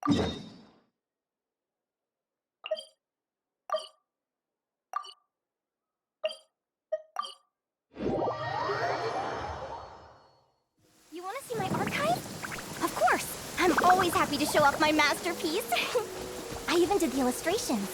You want to see my archive? Of course! I'm always happy to show off my masterpiece. I even did the illustrations.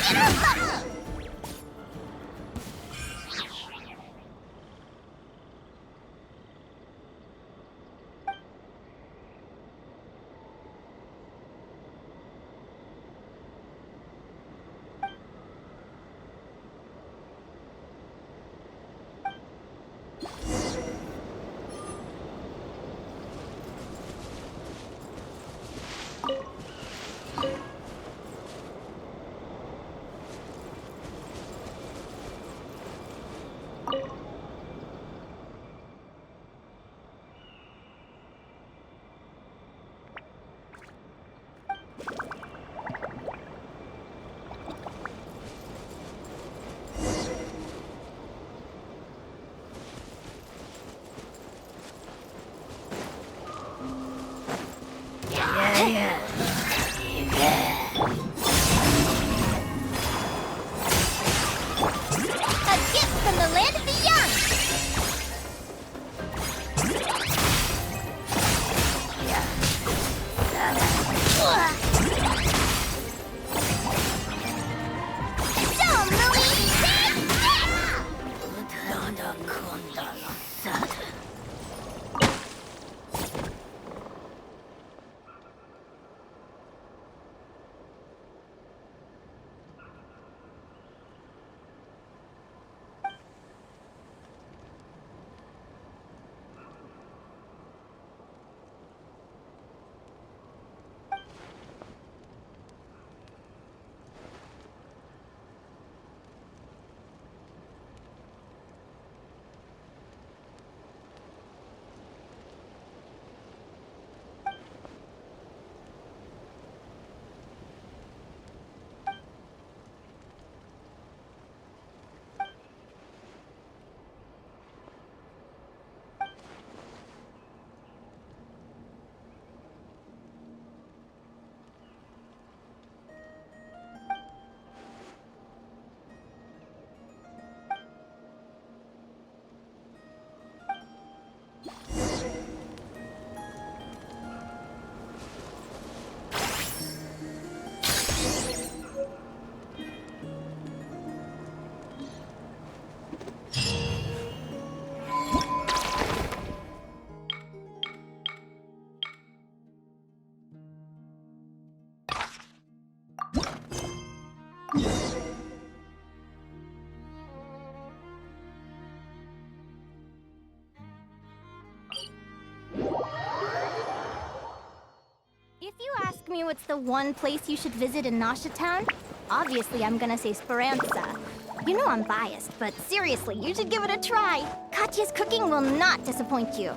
A gift from the land of the young! Don't If you ask me what's the one place you should visit in Nasha Town, obviously I'm gonna say Speranza. You know I'm biased, but seriously, you should give it a try. Katya's cooking will not disappoint you.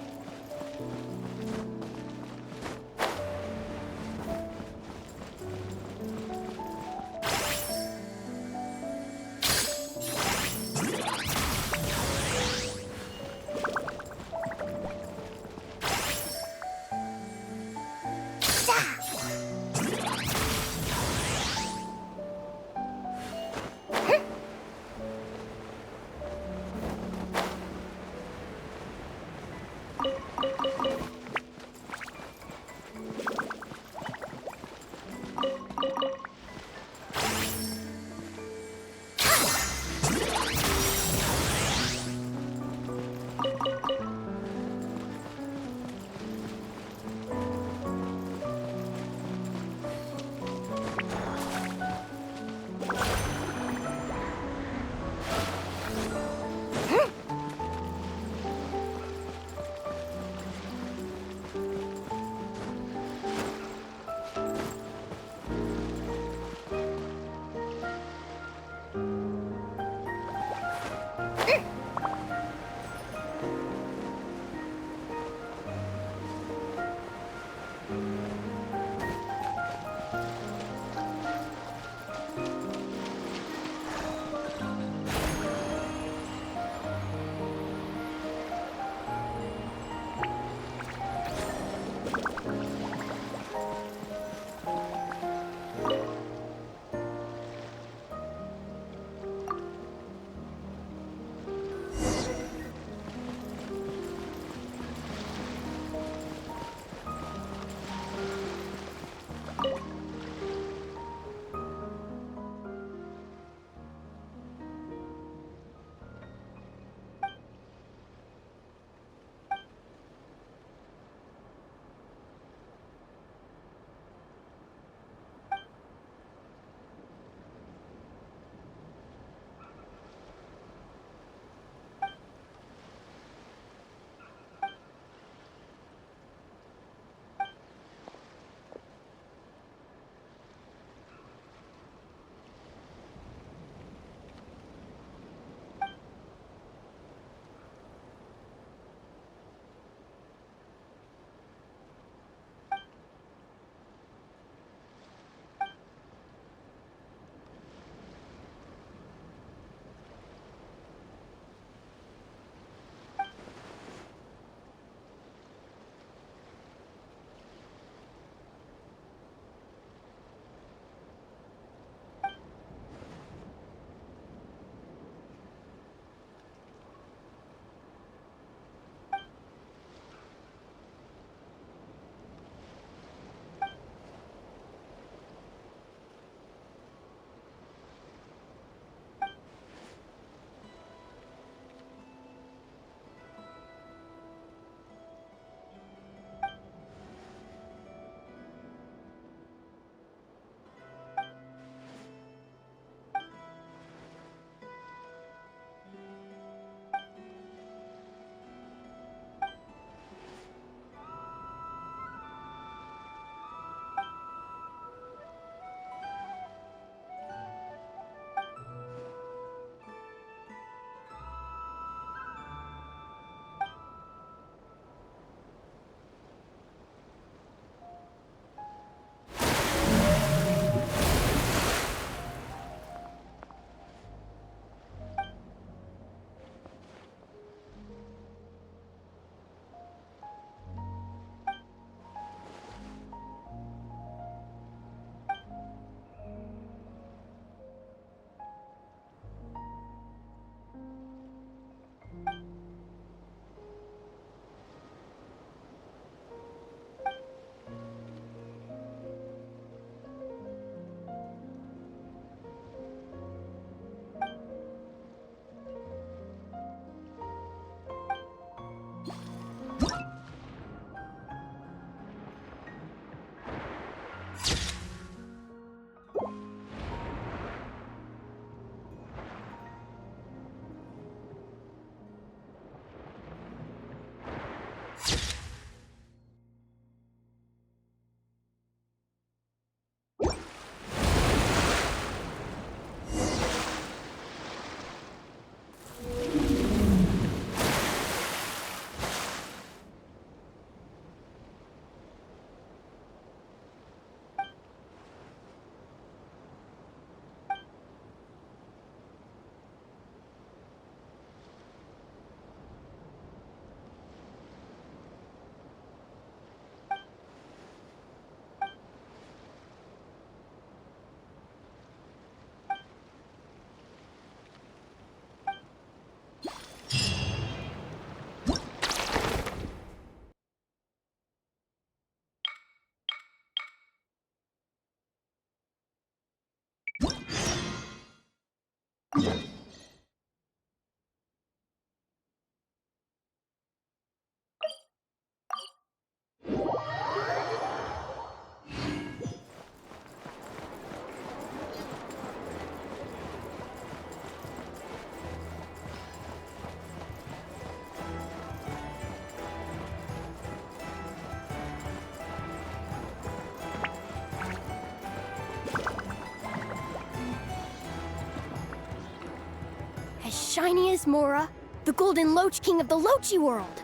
As shiny as Mora, the Golden Loach King of the Lochi world.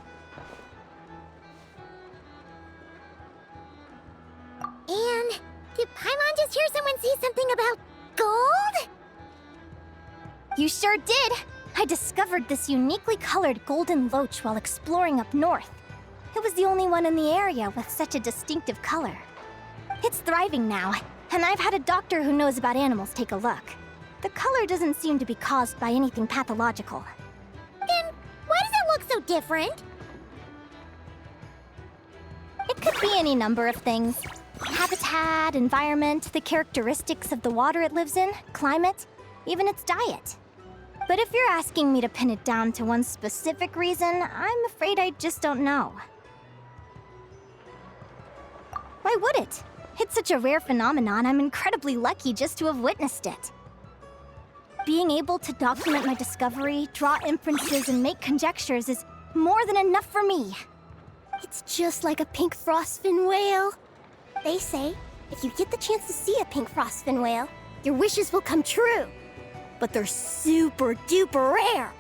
And did Paimon just hear someone say something about gold? You sure did! I discovered this uniquely colored golden loach while exploring up north. It was the only one in the area with such a distinctive color. It's thriving now, and I've had a doctor who knows about animals take a look. The color doesn't seem to be caused by anything pathological. Then why does it look so different? It could be any number of things. Habitat, environment, the characteristics of the water it lives in, climate, even its diet. But if you're asking me to pin it down to one specific reason, I'm afraid I just don't know. Why would it? It's such a rare phenomenon, I'm incredibly lucky just to have witnessed it. Being able to document my discovery, draw inferences, and make conjectures is more than enough for me. It's just like a pink frostfin whale. They say, if you get the chance to see a pink frostfin whale, your wishes will come true. But they're super duper rare.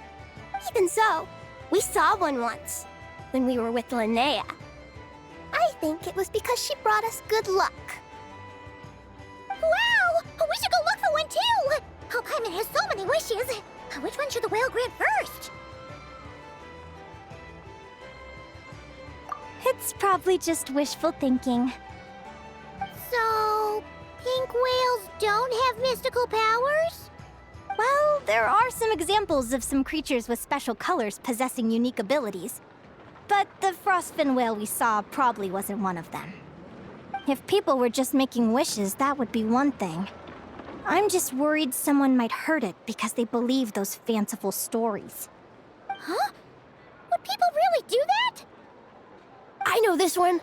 Even so, we saw one once, when we were with Linnea. I think it was because she brought us good luck. Wow! We should go look for one too! Oh, Paimon has so many wishes. Which one should the whale grant first? It's probably just wishful thinking. So, pink whales don't have mystical powers? Well, there are some examples of some creatures with special colors possessing unique abilities. But the frostfin whale we saw probably wasn't one of them. If people were just making wishes, that would be one thing. I'm just worried someone might hurt it because they believe those fanciful stories. Huh? Would people really do that? I know this one.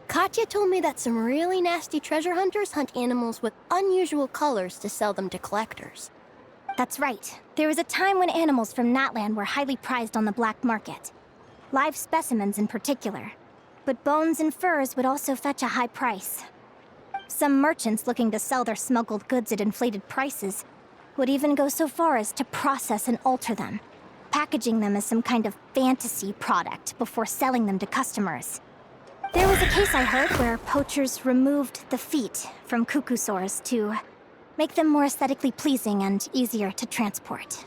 Katya told me that some really nasty treasure hunters hunt animals with unusual colors to sell them to collectors. That's right. There was a time when animals from Natland were highly prized on the black market. Live specimens in particular. But bones and furs would also fetch a high price. Some merchants looking to sell their smuggled goods at inflated prices would even go so far as to process and alter them, packaging them as some kind of fantasy product before selling them to customers. There was a case I heard where poachers removed the feet from cuckoosaurs to make them more aesthetically pleasing and easier to transport.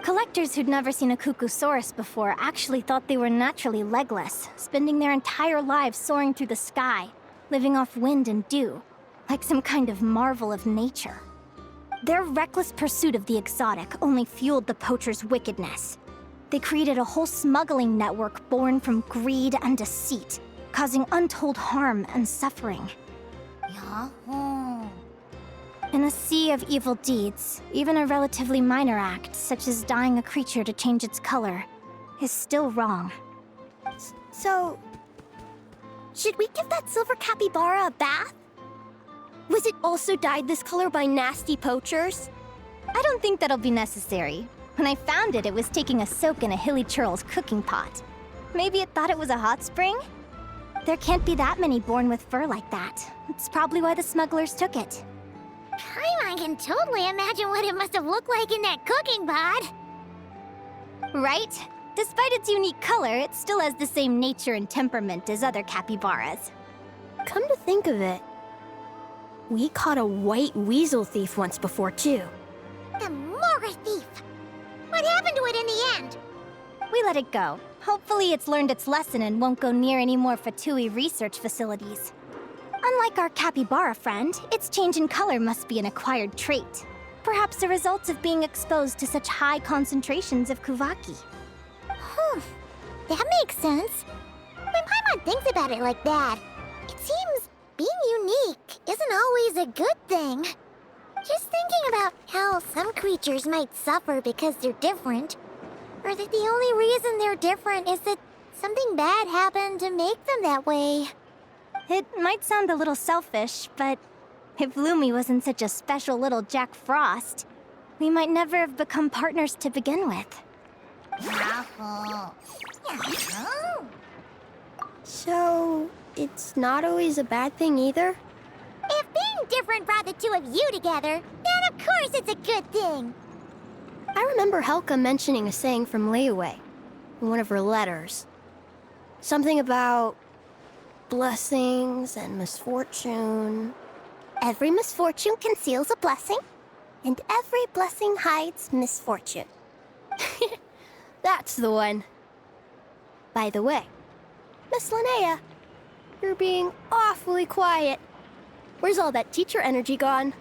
Collectors who'd never seen a cuckoosaurus before actually thought they were naturally legless, spending their entire lives soaring through the sky, living off wind and dew, like some kind of marvel of nature. Their reckless pursuit of the exotic only fueled the poachers' wickedness. They created a whole smuggling network born from greed and deceit, causing untold harm and suffering. Yahoo! In a sea of evil deeds, even a relatively minor act, such as dyeing a creature to change its color, is still wrong. So, should we give that silver capybara a bath? Was it also dyed this color by nasty poachers? I don't think that'll be necessary. When I found it, it was taking a soak in a hilly churl's cooking pot. Maybe it thought it was a hot spring? There can't be that many born with fur like that. It's probably why the smugglers took it. Paimon can totally imagine what it must have looked like in that cooking pot. Right? Despite its unique color, it still has the same nature and temperament as other capybaras. Come to think of it, we caught a white weasel thief once before, too. The Mora thief! What happened to it in the end? We let it go. Hopefully it's learned its lesson and won't go near any more Fatui research facilities. Unlike our capybara friend, its change in color must be an acquired trait. Perhaps a result of being exposed to such high concentrations of Kuvaki. That makes sense. When Paimon thinks about it like that, it seems being unique isn't always a good thing. Just thinking about how some creatures might suffer because they're different. Or that the only reason they're different is that something bad happened to make them that way. It might sound a little selfish, but if Lumi wasn't such a special little Jack Frost, we might never have become partners to begin with. So, it's not always a bad thing either? If being different brought the two of you together, then of course it's a good thing. I remember Helka mentioning a saying from Layaway in one of her letters. Something about blessings and misfortune. Every misfortune conceals a blessing, and every blessing hides misfortune. That's the one. By the way, Miss Linnea, you're being awfully quiet. Where's all that teacher energy gone?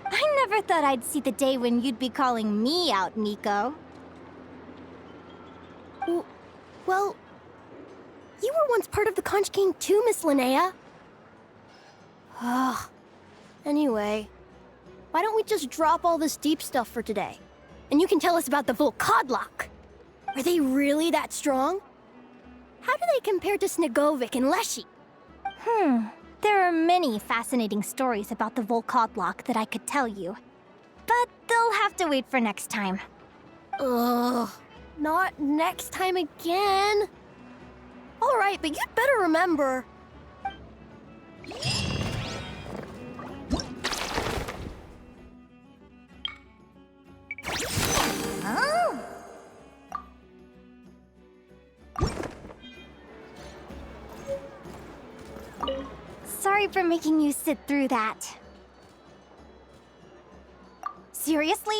I never thought I'd see the day when you'd be calling me out, Nico. Well, you were once part of the Conch Gang too, Miss Linnea. Ugh. Anyway, why don't we just drop all this deep stuff for today? And you can tell us about the Volkodlok. Are they really that strong? How do they compare to Snegovic and Leshy? There are many fascinating stories about the Volkodlok that I could tell you. But they'll have to wait for next time. Ugh, not next time again. All right, but you'd better remember. Sorry for making you sit through that. Seriously?